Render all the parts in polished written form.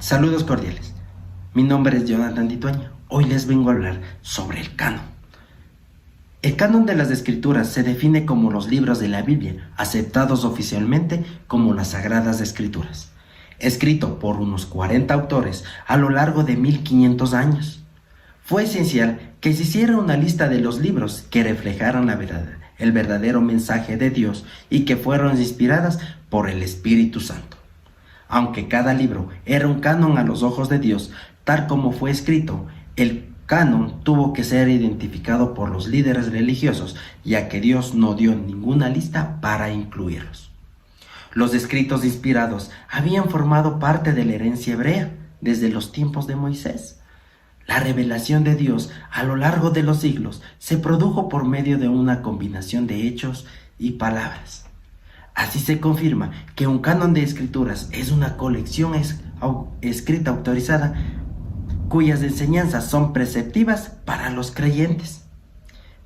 Saludos cordiales. Mi nombre es Jonathan Ditueño. Hoy les vengo a hablar sobre el canon. El canon de las Escrituras se define como los libros de la Biblia, aceptados oficialmente como las Sagradas Escrituras, escrito por unos 40 autores a lo largo de 1500 años. Fue esencial que se hiciera una lista de los libros que reflejaran el verdadero mensaje de Dios y que fueron inspiradas por el Espíritu Santo. Aunque cada libro era un canon a los ojos de Dios, tal como fue escrito, el canon tuvo que ser identificado por los líderes religiosos, ya que Dios no dio ninguna lista para incluirlos. Los escritos inspirados habían formado parte de la herencia hebrea desde los tiempos de Moisés. La revelación de Dios a lo largo de los siglos se produjo por medio de una combinación de hechos y palabras. Así se confirma que un canon de escrituras es una colección escrita autorizada cuyas enseñanzas son preceptivas para los creyentes.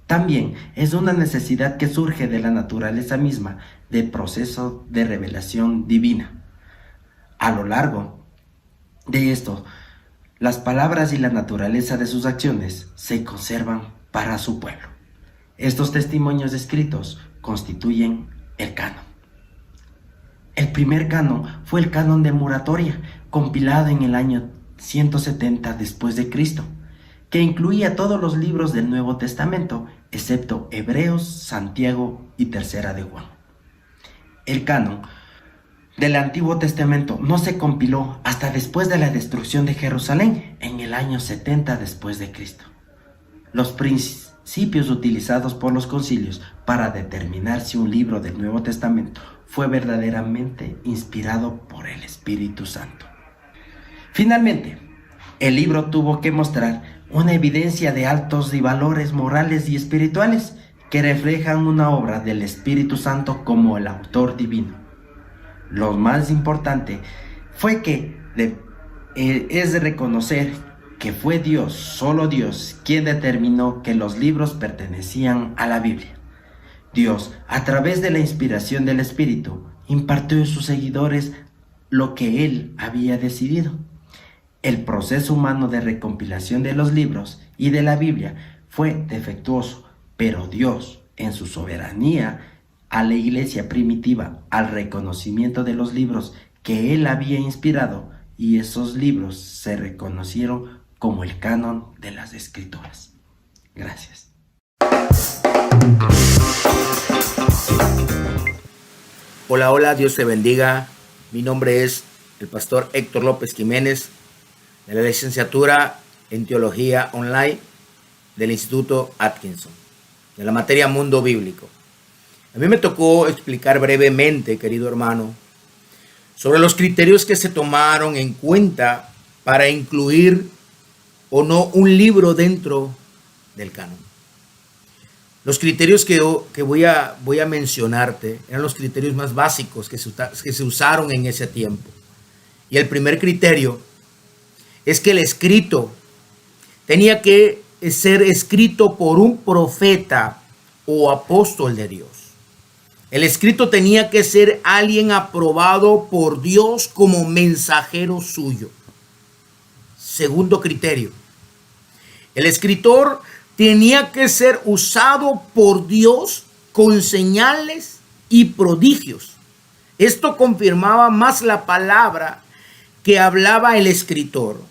También es una necesidad que surge de la naturaleza misma del proceso de revelación divina. A lo largo de esto, las palabras y la naturaleza de sus acciones se conservan para su pueblo. Estos testimonios escritos constituyen el canon. El primer canon fue el canon de Moratoria, compilado en el año 170 después de Cristo, que incluía todos los libros del Nuevo Testamento, excepto Hebreos, Santiago y Tercera de Juan. El canon del Antiguo Testamento no se compiló hasta después de la destrucción de Jerusalén, en el año 70 después de Cristo. Los principios utilizados por los concilios para determinar si un libro del Nuevo Testamento fue verdaderamente inspirado por el Espíritu Santo. Finalmente, el libro tuvo que mostrar una evidencia de altos y valores morales y espirituales que reflejan una obra del Espíritu Santo como el autor divino. Lo más importante fue que es de reconocer que fue Dios, solo Dios, quien determinó que los libros pertenecían a la Biblia. Dios, a través de la inspiración del Espíritu, impartió a sus seguidores lo que Él había decidido. El proceso humano de recompilación de los libros y de la Biblia fue defectuoso, pero Dios, en su soberanía, a la iglesia primitiva, al reconocimiento de los libros que Él había inspirado, y esos libros se reconocieron como el canon de las Escrituras. Gracias. Hola, Dios te bendiga. Mi nombre es el pastor Héctor López Jiménez, de la licenciatura en Teología Online del Instituto Atkinson, de la materia Mundo Bíblico. A mí me tocó explicar brevemente, querido hermano, sobre los criterios que se tomaron en cuenta para incluir o no un libro dentro del canon. Los criterios que voy a mencionarte eran los criterios más básicos que se usaron en ese tiempo. Y el primer criterio es que el escrito tenía que ser escrito por un profeta o apóstol de Dios. El escrito tenía que ser alguien aprobado por Dios como mensajero suyo. Segundo criterio, el escritor tenía que ser usado por Dios con señales y prodigios. Esto confirmaba más la palabra que hablaba el escritor,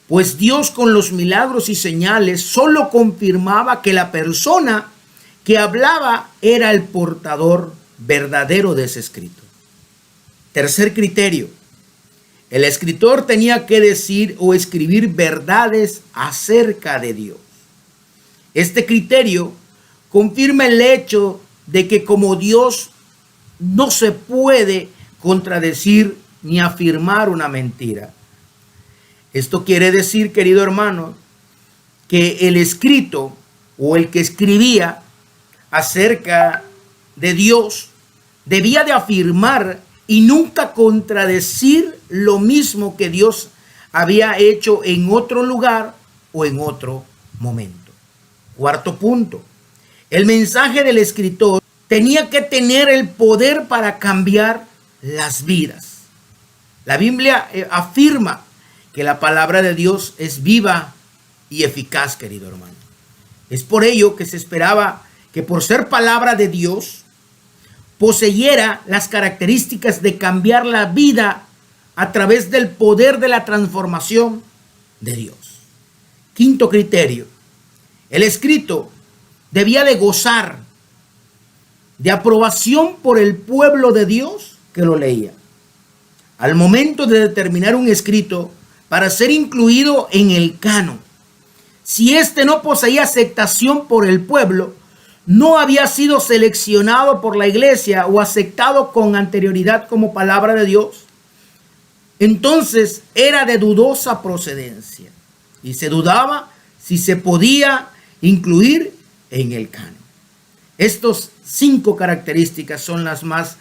pues Dios con los milagros y señales solo confirmaba que la persona que hablaba era el portador verdadero de ese escrito. Tercer criterio, el escritor tenía que decir o escribir verdades acerca de Dios. Este criterio confirma el hecho de que como Dios no se puede contradecir ni afirmar una mentira. Esto quiere decir, querido hermano, que el escrito o el que escribía acerca de Dios debía de afirmar y nunca contradecir lo mismo que Dios había hecho en otro lugar o en otro momento. Cuarto punto, el mensaje del escritor tenía que tener el poder para cambiar las vidas. La Biblia afirma que la palabra de Dios es viva y eficaz, querido hermano. Es por ello que se esperaba que por ser palabra de Dios poseyera las características de cambiar la vida a través del poder de la transformación de Dios. Quinto criterio: el escrito debía de gozar de aprobación por el pueblo de Dios que lo leía. Al momento de determinar un escrito para ser incluido en el canon, si éste no poseía aceptación por el pueblo, no había sido seleccionado por la iglesia o aceptado con anterioridad como palabra de Dios, entonces era de dudosa procedencia y se dudaba si se podía incluir en el canon. Estas 5 características son las más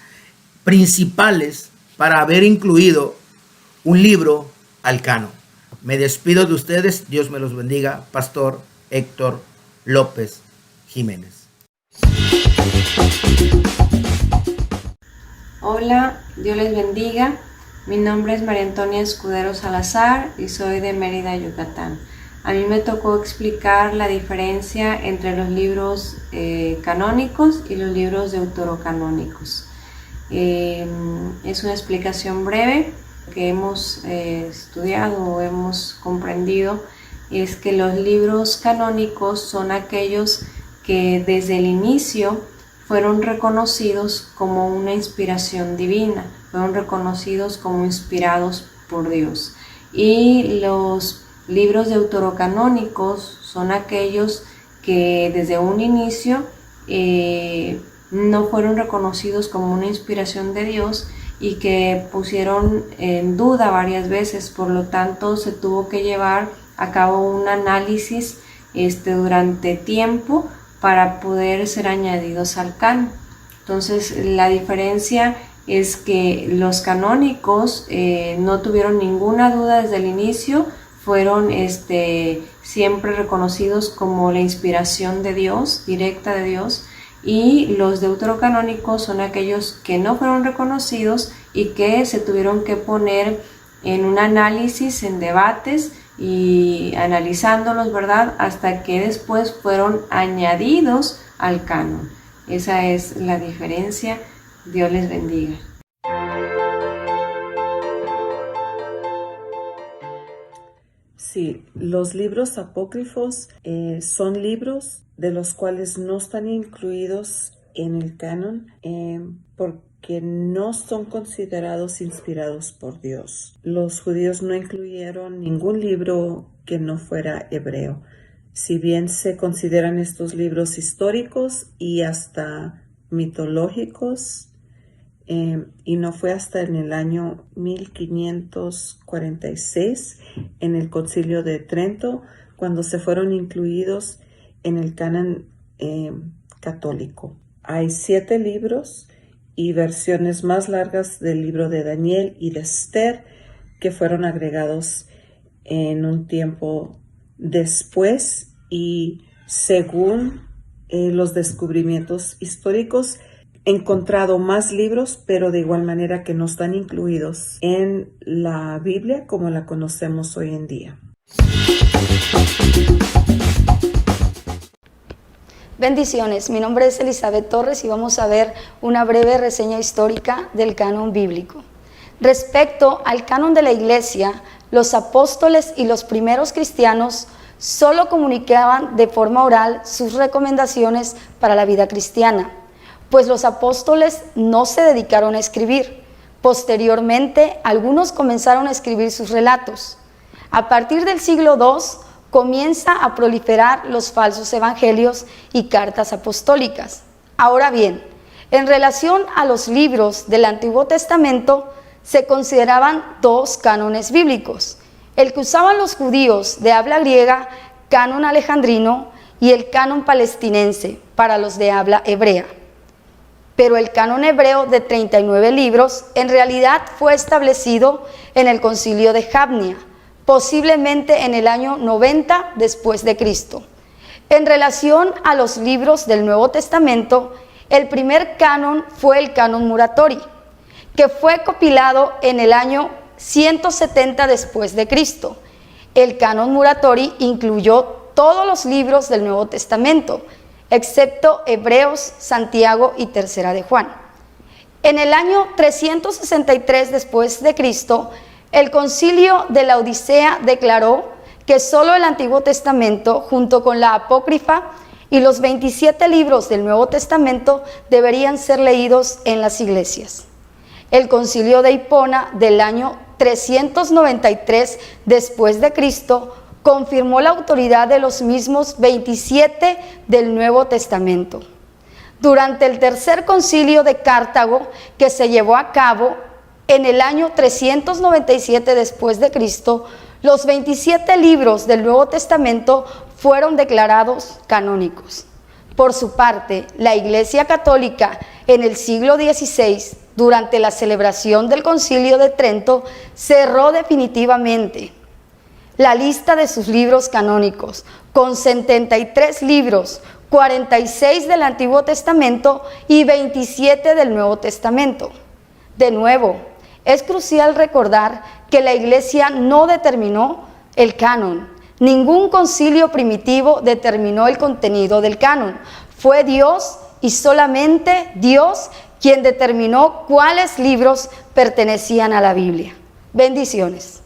principales para haber incluido un libro al canon. Me despido de ustedes. Dios me los bendiga. Pastor Héctor López Jiménez. Hola, Dios les bendiga. Mi nombre es María Antonia Escudero Salazar y soy de Mérida, Yucatán. A mí me tocó explicar la diferencia entre los libros canónicos y los libros deuterocanónicos. Es una explicación breve. Lo que hemos estudiado o hemos comprendido es que los libros canónicos son aquellos que desde el inicio fueron reconocidos como una inspiración divina, fueron reconocidos como inspirados por Dios. Y los libros deuterocanónicos son aquellos que desde un inicio no fueron reconocidos como una inspiración de Dios y que pusieron en duda varias veces. Por lo tanto, se tuvo que llevar a cabo un análisis durante tiempo para poder ser añadidos al canon. Entonces, la diferencia es que los canónicos no tuvieron ninguna duda desde el inicio, fueron siempre reconocidos como la inspiración de Dios, directa de Dios, y los deuterocanónicos son aquellos que no fueron reconocidos y que se tuvieron que poner en un análisis, en debates y analizándolos, ¿verdad?, hasta que después fueron añadidos al canon. Esa es la diferencia. Dios les bendiga. Sí, los libros apócrifos son libros de los cuales no están incluidos en el canon porque no son considerados inspirados por Dios. Los judíos no incluyeron ningún libro que no fuera hebreo. Si bien se consideran estos libros históricos y hasta mitológicos, y no fue hasta en el año 1546, en el Concilio de Trento, cuando se fueron incluidos en el canon católico. Hay 7 libros y versiones más largas del libro de Daniel y de Esther que fueron agregados en un tiempo después, y según los descubrimientos históricos, he encontrado más libros, pero de igual manera que no están incluidos en la Biblia como la conocemos hoy en día. Bendiciones, mi nombre es Elizabeth Torres y vamos a ver una breve reseña histórica del canon bíblico. Respecto al canon de la Iglesia, los apóstoles y los primeros cristianos solo comunicaban de forma oral sus recomendaciones para la vida cristiana, pues los apóstoles no se dedicaron a escribir. Posteriormente, algunos comenzaron a escribir sus relatos. A partir del siglo II, comienza a proliferar los falsos evangelios y cartas apostólicas. Ahora bien, en relación a los libros del Antiguo Testamento, se consideraban 2 cánones bíblicos: el que usaban los judíos de habla griega, canon alejandrino, y el canon palestinense para los de habla hebrea. Pero el canon hebreo de 39 libros en realidad fue establecido en el Concilio de Jabnia, posiblemente en el año 90 después de Cristo. En relación a los libros del Nuevo Testamento, el primer canon fue el canon Muratori, que fue compilado en el año 170 después de Cristo. El Canon Muratori incluyó todos los libros del Nuevo Testamento, excepto Hebreos, Santiago y Tercera de Juan. En el año 363 después de Cristo, el Concilio de la Odisea declaró que solo el Antiguo Testamento, junto con la Apócrifa y los 27 libros del Nuevo Testamento, deberían ser leídos en las iglesias. El Concilio de Hipona del año 393 después de Cristo confirmó la autoridad de los mismos 27 del Nuevo Testamento. Durante el tercer concilio de Cartago, que se llevó a cabo en el año 397 después de Cristo, los 27 libros del Nuevo Testamento fueron declarados canónicos. Por su parte, la Iglesia Católica en el siglo XVI, durante la celebración del Concilio de Trento, cerró definitivamente la lista de sus libros canónicos, con 73 libros, 46 del Antiguo Testamento y 27 del Nuevo Testamento. De nuevo, es crucial recordar que la Iglesia no determinó el canon. Ningún concilio primitivo determinó el contenido del canon. Fue Dios y solamente Dios quien determinó cuáles libros pertenecían a la Biblia. Bendiciones.